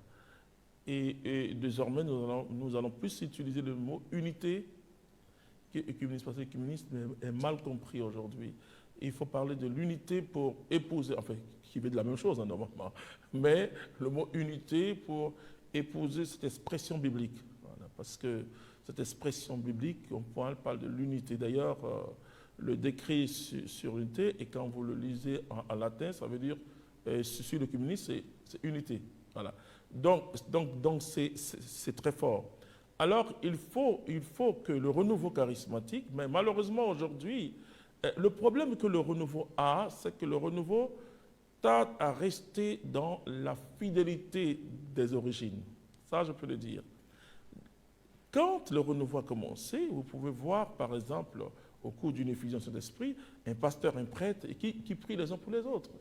Et désormais, nous allons plus utiliser le mot unité qu'écuménisme, parce que l'écuménisme est mal compris aujourd'hui. Il faut parler de l'unité pour épouser, enfin, qui veut de la même chose, hein, normalement, mais le mot unité pour épouser cette expression biblique. Voilà, parce que cette expression biblique, on parle de l'unité. D'ailleurs, le décret sur l'unité, et quand vous le lisez en latin, ça veut dire, sur l'écuménisme, c'est unité. Voilà. Donc c'est très fort. Alors, il faut que le renouveau charismatique, mais malheureusement aujourd'hui, le problème que le renouveau a, c'est que le renouveau tarde à rester dans la fidélité des origines. Ça, je peux le dire. Quand le renouveau a commencé, vous pouvez voir, par exemple, au cours d'une effusion sur l'esprit, un pasteur, un prêtre qui prie les uns pour les autres.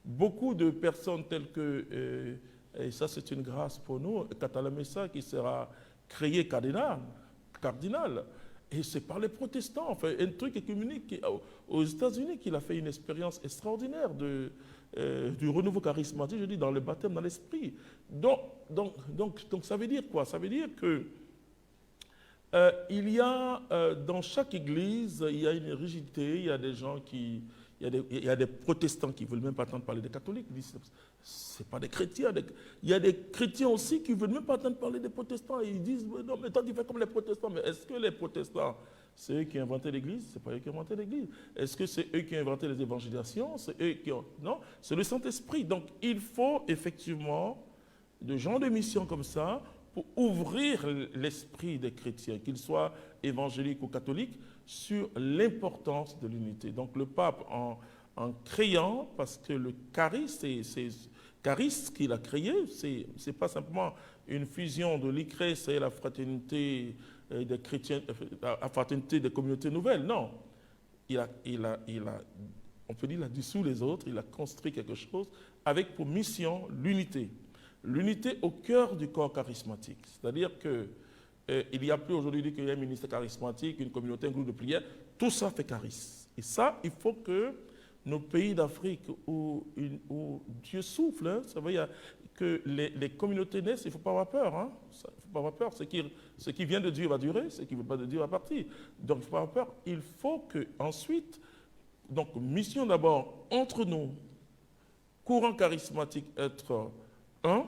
Beaucoup de personnes telles que, et ça c'est une grâce pour nous, Katalamessa qui sera créé cardinal, et c'est par les protestants, enfin un truc écuménique aux États-Unis qu'il a fait une expérience extraordinaire du renouveau charismatique, je dis dans le baptême dans l'esprit. Donc ça veut dire quoi? Ça veut dire que il y a dans chaque église, il y a une rigidité, il y a des gens qui... Il y a des protestants qui ne veulent même pas entendre parler des catholiques. Ils disent, ce n'est pas des chrétiens. Il y a des chrétiens aussi qui ne veulent même pas entendre parler des protestants. Et ils disent, non, mais toi, tu fais comme les protestants. Mais est-ce que les protestants, c'est eux qui ont inventé l'Église? Ce n'est pas eux qui ont inventé l'Église. Est-ce que c'est eux qui ont inventé les évangélisations? C'est eux qui ont... Non, c'est le Saint-Esprit. Donc, il faut effectivement de gens de mission comme ça pour ouvrir l'esprit des chrétiens, qu'ils soient évangéliques ou catholiques, sur l'importance de l'unité. Donc le pape, en créant, parce que le charisme, c'est charisme qu'il a créé, c'est pas simplement une fusion de l'ICRES et la fraternité des chrétiens, la fraternité des communautés nouvelles, non. On peut dire, il a dissous les autres, il a construit quelque chose avec pour mission l'unité. L'unité au cœur du corps charismatique. C'est-à-dire que il n'y a plus aujourd'hui qu'il y a un ministère charismatique, une communauté, un groupe de prière. Tout ça fait charisme. Et ça, il faut que nos pays d'Afrique où Dieu souffle, hein, ça veut dire que les communautés naissent, il ne faut pas avoir peur. Hein. Il ne faut pas avoir peur. Ce qui vient de Dieu va durer, ce qui ne veut pas de Dieu va partir. Donc, il ne faut pas avoir peur. Il faut qu'ensuite, donc, mission d'abord entre nous, courant charismatique, être un,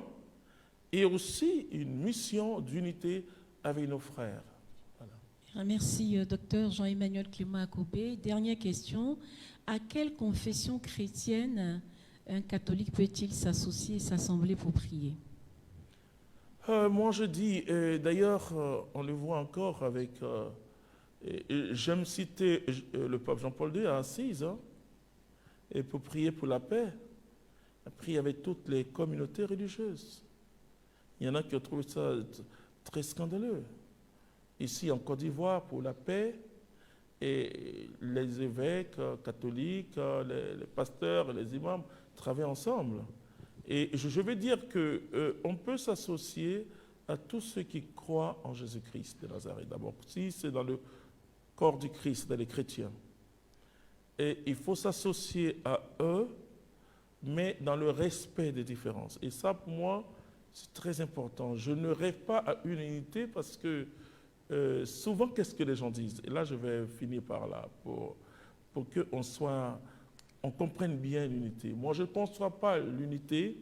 et aussi une mission d'unité avec nos frères. Voilà. Merci, docteur Jean-Emmanuel Clément Akobé. Dernière question. À quelle confession chrétienne un catholique peut-il s'associer et s'assembler pour prier? Moi, je dis, d'ailleurs, on le voit encore avec... j'aime citer le pape Jean-Paul II à Assise, hein, et pour prier pour la paix, prier avec toutes les communautés religieuses. Il y en a qui ont trouvé ça très scandaleux. Ici, en Côte d'Ivoire, pour la paix, et les évêques catholiques, les pasteurs, les imams travaillent ensemble. Et je veux dire qu'on peut s'associer à tous ceux qui croient en Jésus-Christ de Nazareth. D'abord, si c'est dans le corps du Christ, dans les chrétiens. Et il faut s'associer à eux, mais dans le respect des différences. Et ça, pour moi, c'est très important. Je ne rêve pas à une unité parce que souvent, qu'est-ce que les gens disent? Et là, je vais finir par là pour qu'on comprenne bien l'unité. Moi, je ne conçois pas l'unité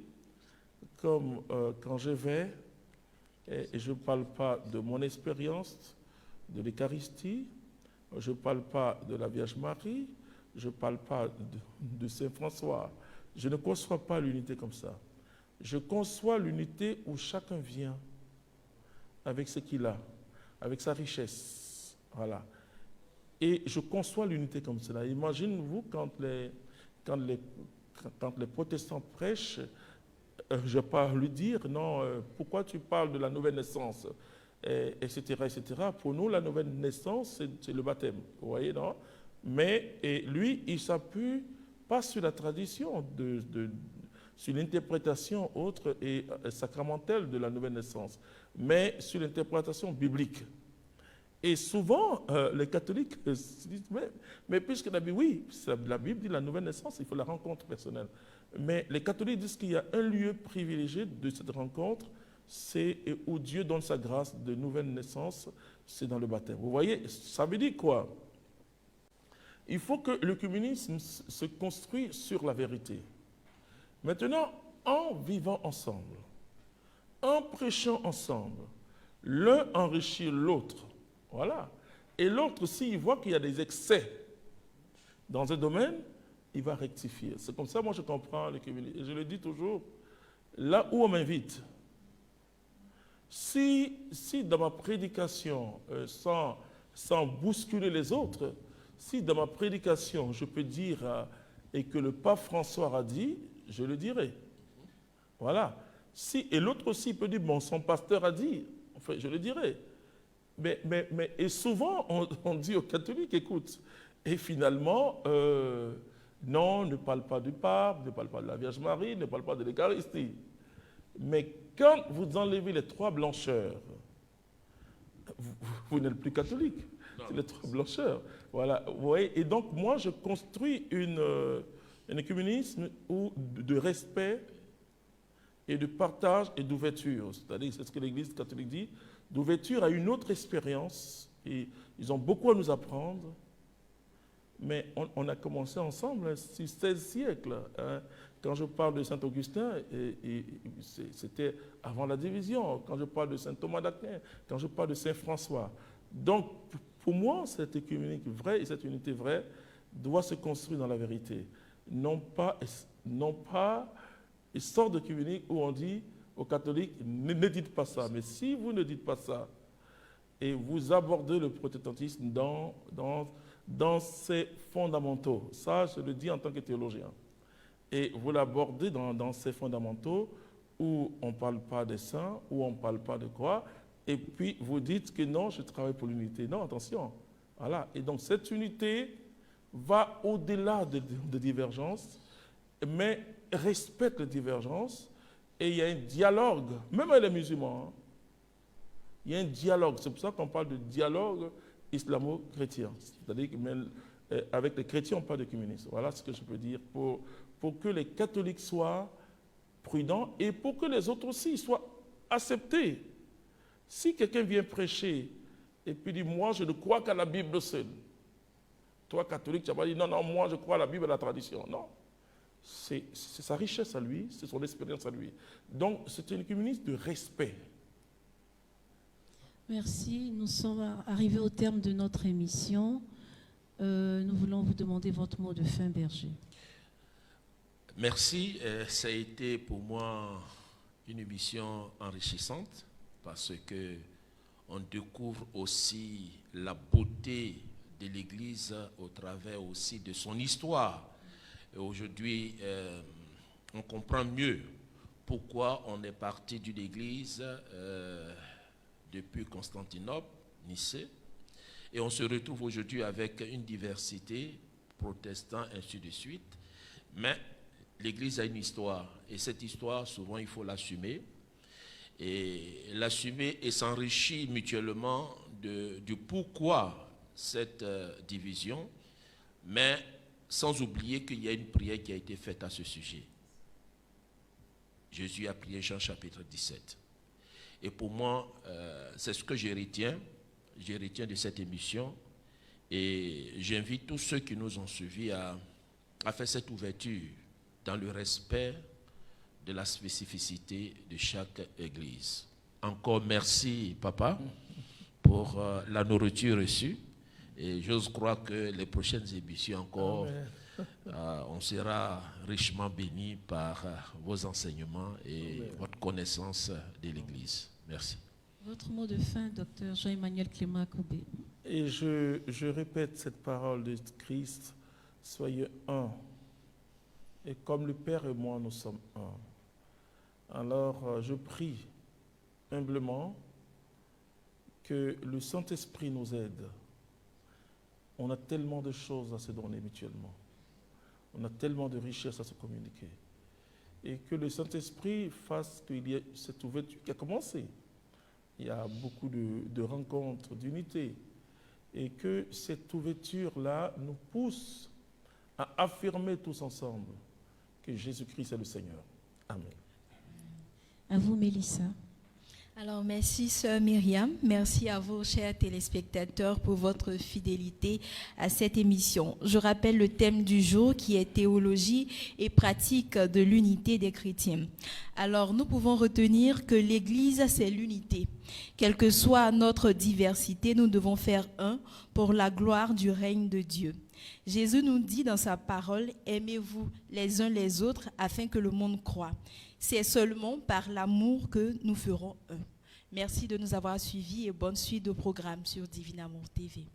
comme quand je vais, et je ne parle pas de mon expérience de l'Eucharistie, je ne parle pas de la Vierge Marie, je ne parle pas de Saint François. Je ne conçois pas l'unité comme ça. Je conçois l'unité où chacun vient avec ce qu'il a, avec sa richesse. Voilà. Et je conçois l'unité comme cela. Imaginez-vous quand les protestants prêchent, je ne vais pas lui dire, non, pourquoi tu parles de la nouvelle naissance, etc., etc. Pour nous, la nouvelle naissance, c'est le baptême. Vous voyez, non? Mais lui, il s'appuie pas sur la tradition, sur l'interprétation autre et sacramentelle de la nouvelle naissance, mais sur l'interprétation biblique. Et souvent, les catholiques se disent, mais puisque la Bible, oui, la Bible dit la nouvelle naissance, il faut la rencontre personnelle. Mais les catholiques disent qu'il y a un lieu privilégié de cette rencontre, c'est où Dieu donne sa grâce de nouvelle naissance, c'est dans le baptême. Vous voyez, ça veut dire quoi? Il faut que l'œcuménisme se construise sur la vérité. Maintenant, en vivant ensemble, en prêchant ensemble, l'un enrichit l'autre. Voilà. Et l'autre, s'il voit qu'il y a des excès dans un domaine, il va rectifier. C'est comme ça, moi, je comprends l'œcuménisme. Et je le dis toujours, là où on m'invite, si dans ma prédication, sans bousculer les autres, si dans ma prédication, je peux dire et que le pape François a dit, je le dirai. Voilà. Et l'autre aussi peut dire, bon, son pasteur a dit, enfin, je le dirai. Et souvent, on dit aux catholiques, écoute, et finalement, non, ne parle pas du pape, ne parle pas de la Vierge Marie, ne parle pas de l'Eucharistie. Mais quand vous enlevez les trois blancheurs, vous n'êtes plus catholique. C'est les trois blancheurs. Voilà. Vous voyez. Et donc, moi, je construis un œcuménisme de respect et de partage et d'ouverture. C'est-à-dire, c'est ce que l'Église catholique dit, d'ouverture à une autre expérience. Et ils ont beaucoup à nous apprendre. Mais on a commencé ensemble, 16 siècles. Hein. Quand je parle de Saint Augustin, c'était avant la division. Quand je parle de Saint Thomas d'Aquin, quand je parle de Saint François. Donc, pour moi, cette œcuménique vraie et cette unité vraie doit se construire dans la vérité. Non pas une sorte d'œcuménique où on dit aux catholiques, ne dites pas ça. Mais si vous ne dites pas ça, et vous abordez le protestantisme dans ses fondamentaux, ça je le dis en tant que théologien, et vous l'abordez dans ses fondamentaux où on ne parle pas des saints, où on ne parle pas de quoi, et puis vous dites que non, je travaille pour l'unité. Non, attention. Voilà. Et donc cette unité va au-delà des divergences, mais respecte les divergences, et il y a un dialogue, même avec les musulmans. Hein. Il y a un dialogue. C'est pour ça qu'on parle de dialogue islamo-chrétien. C'est-à-dire qu'avec les chrétiens, on parle d'œcuménisme. Voilà ce que je peux dire pour que les catholiques soient prudents et pour que les autres aussi soient acceptés. Si quelqu'un vient prêcher et puis dit « moi, je ne crois qu'à la Bible seule », toi, catholique, tu vas pas dire « non, moi, je crois à la Bible et à la tradition ». Non. C'est sa richesse à lui, c'est son expérience à lui. Donc, c'est un œcuménisme de respect. Merci. Nous sommes arrivés au terme de notre émission. Nous voulons vous demander votre mot de fin, Berger. Merci. Ça a été pour moi une émission enrichissante parce qu'on découvre aussi la beauté de l'Église au travers aussi de son histoire. Et aujourd'hui, on comprend mieux pourquoi on est parti d'une Église depuis Constantinople, Nicée, et on se retrouve aujourd'hui avec une diversité, protestants, ainsi de suite. Mais l'Église a une histoire, et cette histoire, souvent, il faut l'assumer, et s'enrichir mutuellement du pourquoi cette division, mais sans oublier qu'il y a une prière qui a été faite à ce sujet. Jésus a prié Jean chapitre 17. Et pour moi, c'est ce que je retiens de cette émission. Et j'invite tous ceux qui nous ont suivis à faire cette ouverture dans le respect de la spécificité de chaque église. Encore merci, Papa, pour la nourriture reçue. Et j'ose croire que les prochaines émissions encore, on sera richement bénis par vos enseignements et votre connaissance de l'Église. Merci. Votre mot de fin, Dr Jean-Emmanuel Clément Koubé. Et je répète cette parole de Christ, soyez un. Et comme le Père et moi, nous sommes un. Alors, je prie humblement que le Saint-Esprit nous aide. On a tellement de choses à se donner mutuellement. On a tellement de richesses à se communiquer. Et que le Saint-Esprit fasse qu'il y ait cette ouverture qui a commencé. Il y a beaucoup de rencontres, d'unité. Et que cette ouverture-là nous pousse à affirmer tous ensemble que Jésus-Christ est le Seigneur. Amen. À vous, Mélissa. Alors, merci, sœur Myriam. Merci à vous, chers téléspectateurs, pour votre fidélité à cette émission. Je rappelle le thème du jour qui est théologie et pratique de l'unité des chrétiens. Alors, nous pouvons retenir que l'Église, c'est l'unité. Quelle que soit notre diversité, nous devons faire un pour la gloire du règne de Dieu. Jésus nous dit dans sa parole, « Aimez-vous les uns les autres afin que le monde croie ». C'est seulement par l'amour que nous ferons un. Merci de nous avoir suivis et bonne suite au programme sur Divin Amour TV.